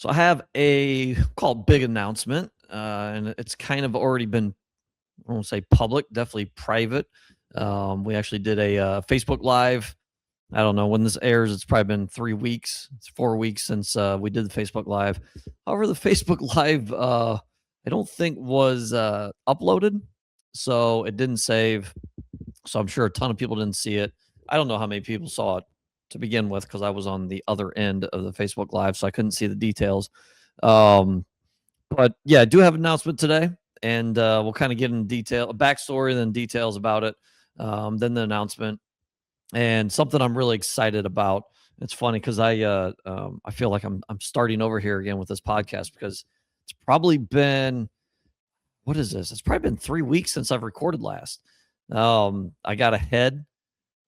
So I have a called big announcement, and it's kind of already been, I won't say public, definitely private. We actually did a Facebook Live. I don't know when this airs. It's probably been 3 weeks. It's 4 weeks since we did the Facebook Live. However, the Facebook Live, I don't think was uploaded, so it didn't save. So I'm sure a ton of people didn't see it. I don't know how many people saw it to begin with because I was on the other end of the Facebook Live, so I couldn't see the details. Um, but yeah, I do have an announcement today, and we'll kind of get in detail, a backstory, then details about it, then the announcement, and something I'm really excited about. It's funny because I feel like I'm starting over here again with this podcast because it's probably been, what is this? It's probably been 3 weeks since I've recorded last. I got ahead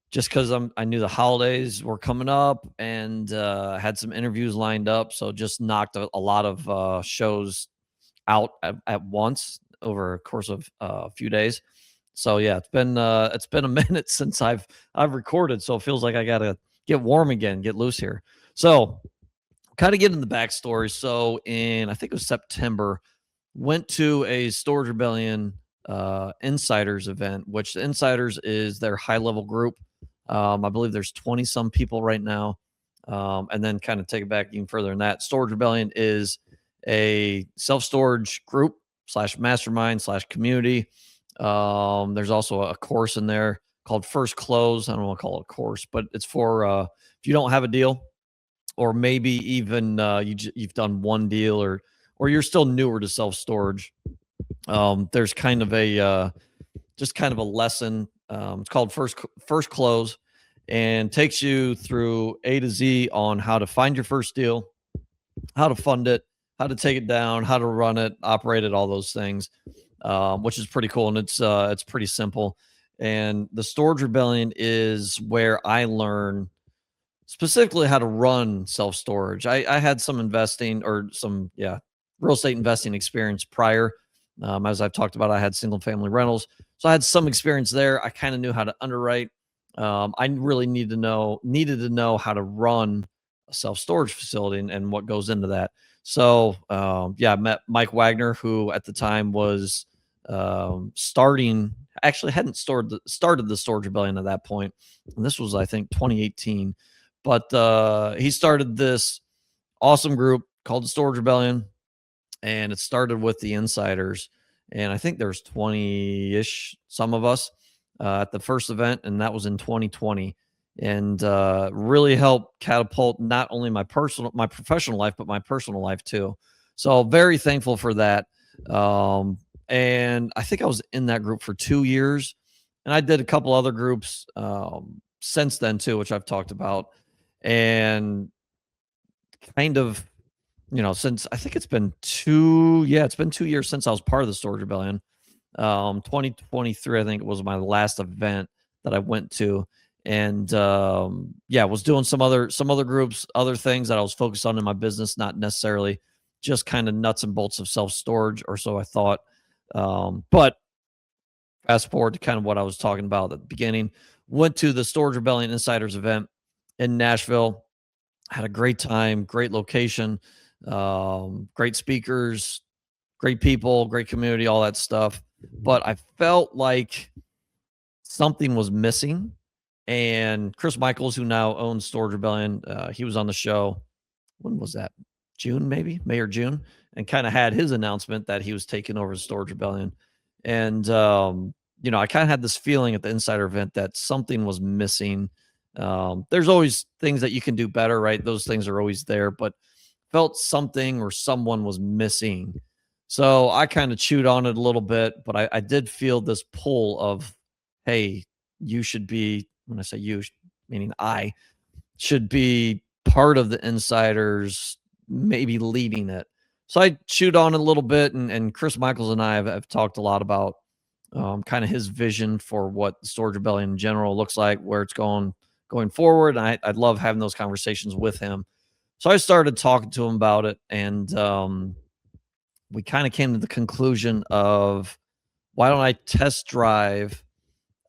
just because I knew the holidays were coming up and had some interviews lined up, so just knocked a lot of shows out at once over a course of a few days. So yeah, it's been a minute since I've recorded, so it feels like I gotta get warm again, get loose here. So kind of get in the backstory. So in, I think it was September, went to a Storage Rebellion Insiders event, which the Insiders is their high level group. I believe there's 20 some people right now. And then kind of take it back even further than that. Storage Rebellion is a self storage group slash mastermind slash community. There's also a course in there called First Close. I don't want to call it a course, but it's for if you don't have a deal, or maybe even you've done one deal, or you're still newer to self storage. There's kind of a just kind of a lesson. It's called First Close, and takes you through A to Z on how to find your first deal, how to fund it, how to take it down, how to run it, operate it, all those things, which is pretty cool. And it's pretty simple. And the Storage Rebellion is where I learn specifically how to run self storage. I had some investing or some, yeah, real estate investing experience prior. As I've talked about, I had single family rentals. So I had some experience there. I kind of knew how to underwrite. I really needed to know how to run a self storage facility and what goes into that. So yeah, I met Mike Wagner, who at the time was actually hadn't started the Storage Rebellion at that point. And this was, I think, 2018. But he started this awesome group called the Storage Rebellion, and it started with the insiders. And I think there's 20-ish, some of us, at the first event, and that was in 2020. And really helped catapult not only my professional life, but my personal life too. So very thankful for that. And I think I was in that group for 2 years, and I did a couple other groups since then too, which I've talked about. And kind of, since I think it's been 2 years since I was part of the Storage Rebellion. 2023, I think it was my last event that I went to. And yeah, was doing some other groups, other things that I was focused on in my business, not necessarily just kind of nuts and bolts of self storage, or so I thought. But fast forward to kind of what I was talking about at the beginning. Went to the Storage Rebellion Insiders event in Nashville. Had a great time, great location, great speakers, great people, great community, all that stuff. But I felt like something was missing. And Chris Michaels, who now owns Storage Rebellion, he was on the show. When was that? June, maybe May or June, and kind of had his announcement that he was taking over the Storage Rebellion. And I kind of had this feeling at the Insider event that something was missing. There's always things that you can do better, right? Those things are always there, but felt something or someone was missing. So I kind of chewed on it a little bit, but I did feel this pull of, hey, you should be, when I say you, meaning I should be part of the insiders, maybe leading it. So I chewed on it a little bit, and Chris Michaels and I have talked a lot about kind of his vision for what the Storage Rebellion in general looks like, where it's going forward. And I'd love having those conversations with him. So I started talking to him about it, and we kind of came to the conclusion of, why don't I test drive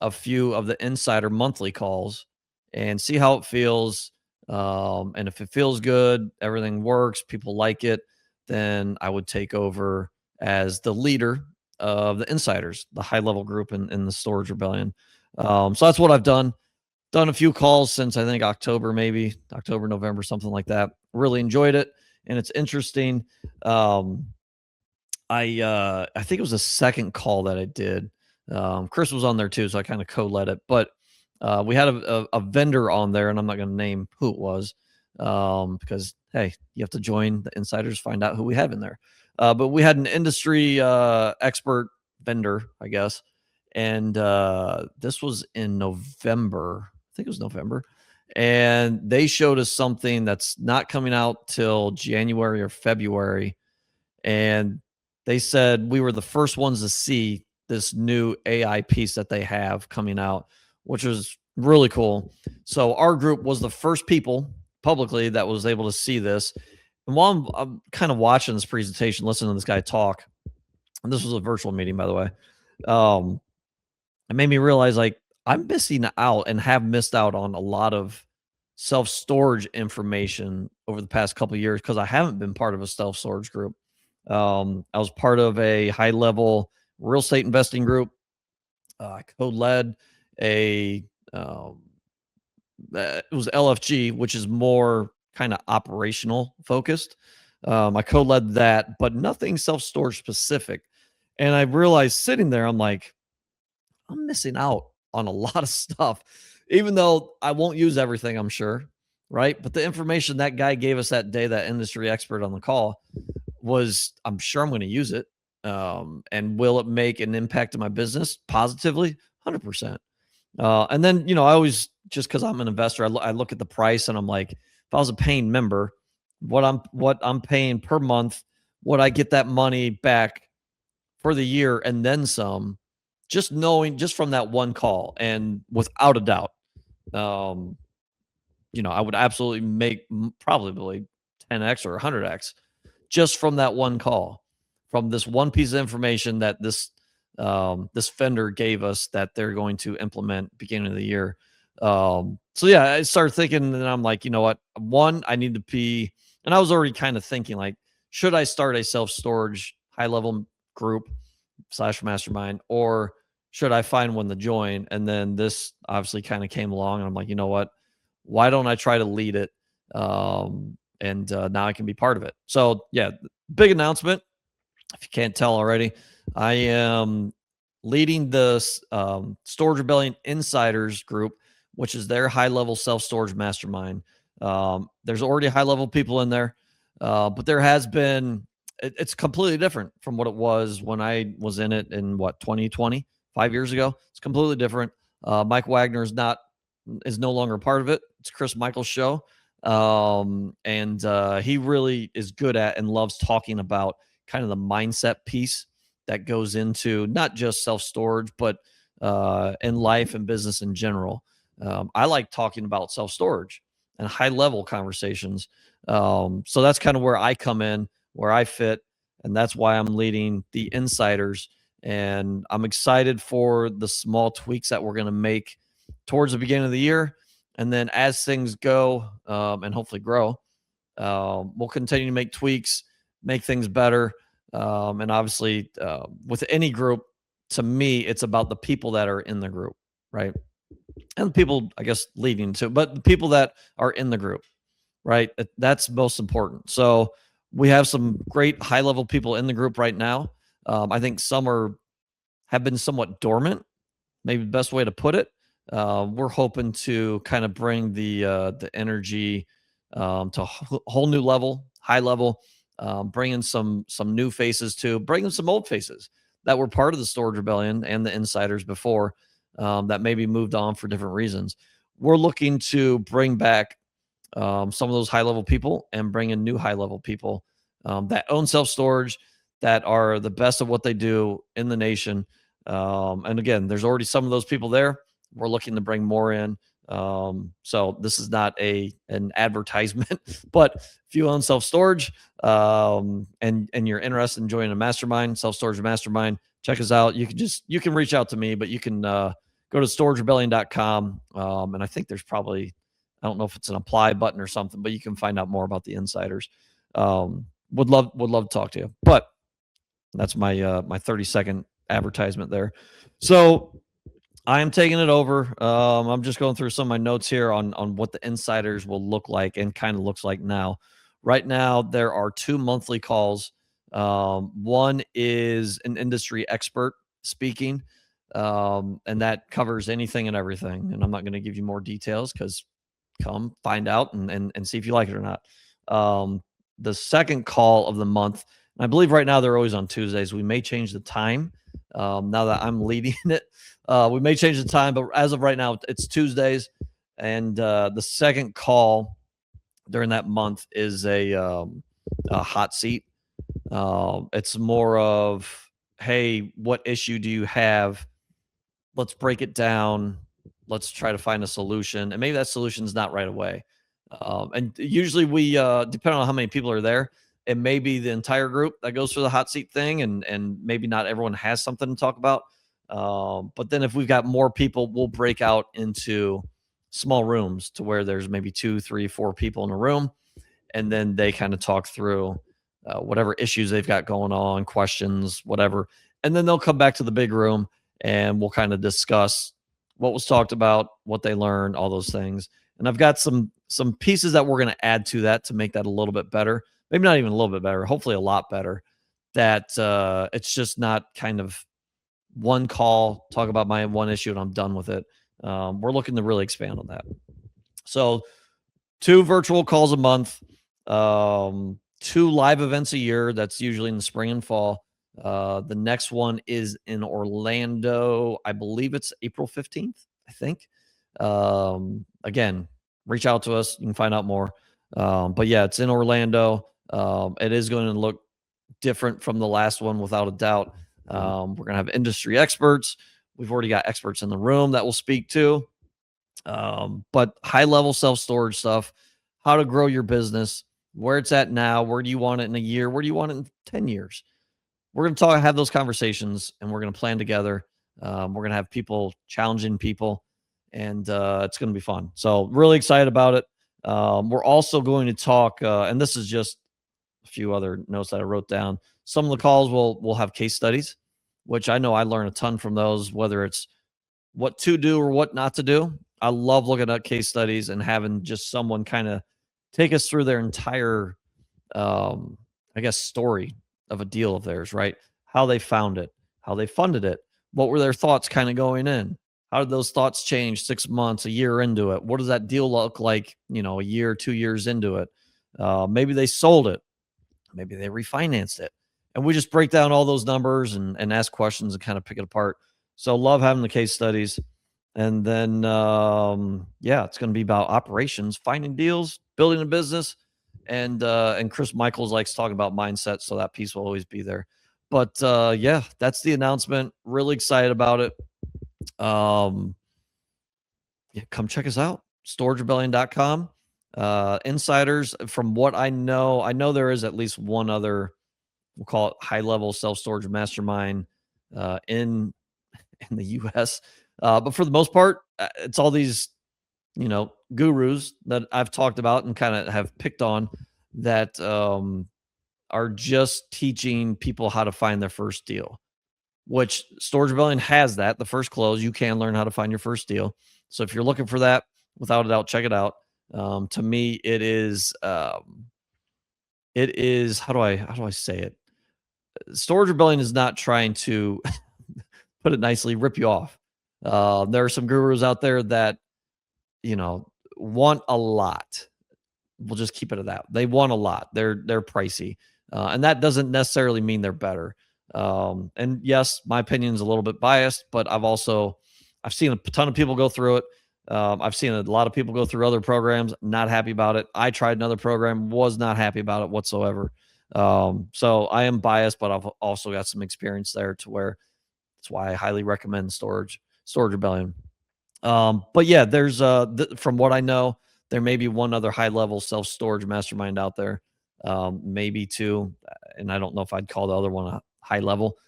a few of the insider monthly calls and see how it feels, And if it feels good, everything works, people like it, then I would take over as the leader of the insiders, the high level group in the storage rebellion. So that's what I've done a few calls since I think October, maybe October, November, something like that. Really enjoyed it, and it's interesting. Um, I think it was the second call that I did. Chris was on there too, so I kind of co-led it. But we had a vendor on there, and I'm not going to name who it was because hey, you have to join the insiders, find out who we have in there. But we had an industry expert vendor, I guess, and this was in November. I think it was November, and they showed us something that's not coming out till January or February, and they said we were the first ones to see this new AI piece that they have coming out, which was really cool. So our group was the first people publicly that was able to see this. And while I'm kind of watching this presentation, listening to this guy talk, and this was a virtual meeting, by the way, um, it made me realize like I'm missing out and have missed out on a lot of self storage information over the past couple of years because I haven't been part of a self storage group. I was part of a high level real estate investing group. I co-led a um, it was LFG, which is more kind of operational focused. I co-led that, but nothing self storage specific. And I realized sitting there, I'm like, I'm missing out on a lot of stuff, even though I won't use everything, I'm sure. Right. But the information that guy gave us that day, that industry expert on the call, was I'm sure I'm going to use it. And will it make an impact in my business positively? 100%. And then, I always, just because I'm an investor, I look at the price and I'm like, if I was a paying member, what I'm paying per month, would I get that money back for the year and then some, just knowing just from that one call. And without a doubt, um, I would absolutely make probably 10x or 100x just from that one call, from this one piece of information that this vendor gave us that they're going to implement beginning of the year. So yeah, I started thinking, and I'm like, you know what? One, I need to be, and I was already kind of thinking like, should I start a self storage high level group slash mastermind, or should I find one to join? And then this obviously kind of came along, and I'm like, you know what? Why don't I try to lead it? And now I can be part of it. So yeah, big announcement. If you can't tell already, I am leading the Storage Rebellion Insiders group, which is their high level self storage mastermind. There's already high level people in there, but there has been, it's completely different from what it was when I was in it in 2020, 5 years ago. It's completely different. Mike Wagner is no longer a part of it. It's Chris Michael's show. And he really is good at and loves talking about kind of the mindset piece that goes into not just self storage, but in life and business in general. I like talking about self storage and high level conversations. So that's kind of where I come in, where I fit. And that's why I'm leading the insiders. And I'm excited for the small tweaks that we're going to make towards the beginning of the year. And then as things go and hopefully grow, we'll continue to make tweaks, make things better. And obviously, with any group, to me, it's about the people that are in the group, right? And the people, I guess, leading to, but the people that are in the group, right? That's most important. So we have some great high level people in the group right now. I think some have been somewhat dormant, maybe the best way to put it. We're hoping to kind of bring the energy to a whole new level, high level, bringing some new faces too, bringing some old faces that were part of the Storage Rebellion and the Insiders before, that maybe moved on for different reasons. We're looking to bring back some of those high level people and bring in new high level people that own self storage, that are the best of what they do in the nation. And again, there's already some of those people there. We're looking to bring more in. So this is not an advertisement, but if you own self storage and you're interested in joining a mastermind, self storage mastermind, check us out. You can reach out to me, but you can go to storagerebellion.com. And I think there's probably I don't know if it's an apply button or something, but you can find out more about the insiders. Would love to talk to you. But that's my 30-second advertisement there. So I am taking it over. I'm just going through some of my notes here on what the insiders will look like and kind of looks like now. Right now, there are 2 monthly calls. One is an industry expert speaking, and that covers anything and everything. And I'm not going to give you more details because come find out and see if you like it or not. Um, the second call of the month, and I believe right now they're always on Tuesdays. We may change the time now that I'm leading it. We may change the time, but as of right now, it's Tuesdays. And the second call during that month is a hot seat. It's more of, hey, what issue do you have? Let's break it down. Let's try to find a solution. And maybe that solution is not right away. And usually depending on how many people are there, it may be the entire group that goes for the hot seat thing, and maybe not everyone has something to talk about. But then if we've got more people, we'll break out into small rooms to where there's maybe 2, 3, 4 people in a room, and then they kind of talk through whatever issues they've got going on, questions, whatever, and then they'll come back to the big room and we'll kind of discuss what was talked about, what they learned, all those things. And I've got some pieces that we're going to add to that to make that a little bit better. Maybe not even a little bit better, hopefully a lot better. That it's just not kind of one call, talk about my one issue, and I'm done with it. We're looking to really expand on that. So 2 virtual calls a month, 2 live events a year. That's usually in the spring and fall. The next one is in Orlando. I believe it's April 15th, I think. Again, reach out to us. You can find out more. But yeah, it's in Orlando. It is going to look different from the last one without a doubt. We're going to have industry experts. We've already got experts in the room that will speak to. But high level self storage stuff, how to grow your business, where it's at now, where do you want it in a year, where do you want it in 10 years? We're going to have those conversations, and we're going to plan together. We're going to have people challenging people, and it's going to be fun. So really excited about it. We're also going to talk, and this is just a few other notes that I wrote down. Some of the calls will have case studies, which I know I learn a ton from those, whether it's what to do or what not to do. I love looking at case studies and having just someone kind of take us through their entire, I guess, story of a deal of theirs, right? How they found it, how they funded it, what were their thoughts kind of going in? How did those thoughts change 6 months, a year into it? What does that deal look like, a year, 2 years into it? Maybe they sold it. Maybe they refinanced it. And we just break down all those numbers and ask questions and kind of pick it apart. So love having the case studies. And then, yeah, it's going to be about operations, finding deals, building a business. And Chris Michaels likes talking about mindset. So that piece will always be there. But yeah, that's the announcement. Really excited about it. Yeah, come check us out. StorageRebellion.com. Insiders, from what I know there is at least one other, we'll call it high level self storage mastermind in the US. But for the most part, it's all these, gurus that I've talked about and kind of have picked on that are just teaching people how to find their first deal, which Storage Rebellion has that. The first close, you can learn how to find your first deal. So if you're looking for that, without a doubt, check it out. To me, it is how do I say it? Storage Rebellion is not trying to put it nicely, rip you off. There are some gurus out there that, want a lot. We'll just keep it at that. They want a lot. They're pricey. And that doesn't necessarily mean they're better. And yes, my opinion is a little bit biased, but I've seen a ton of people go through it. I've seen a lot of people go through other programs, not happy about it. I tried another program, was not happy about it whatsoever. So I am biased, but I've also got some experience there to where that's why I highly recommend Storage Rebellion. But yeah, there's from what I know, there may be one other high level self storage mastermind out there, maybe two, and I don't know if I'd call the other one a high level.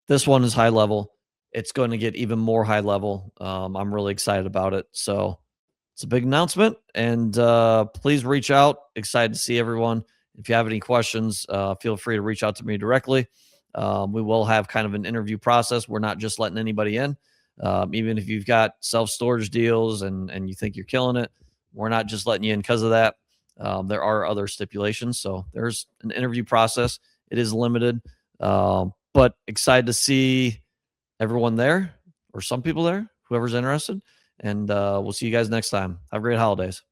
This one is high level. It's going to get even more high level. I'm really excited about it. So it's a big announcement, and please reach out. Excited to see everyone. If you have any questions, feel free to reach out to me directly. We will have kind of an interview process. We're not just letting anybody in. Even if you've got self-storage deals and you think you're killing it, we're not just letting you in because of that. There are other stipulations. So there's an interview process. It is limited, but excited to see everyone there, or some people there, whoever's interested. And we'll see you guys next time. Have great holidays.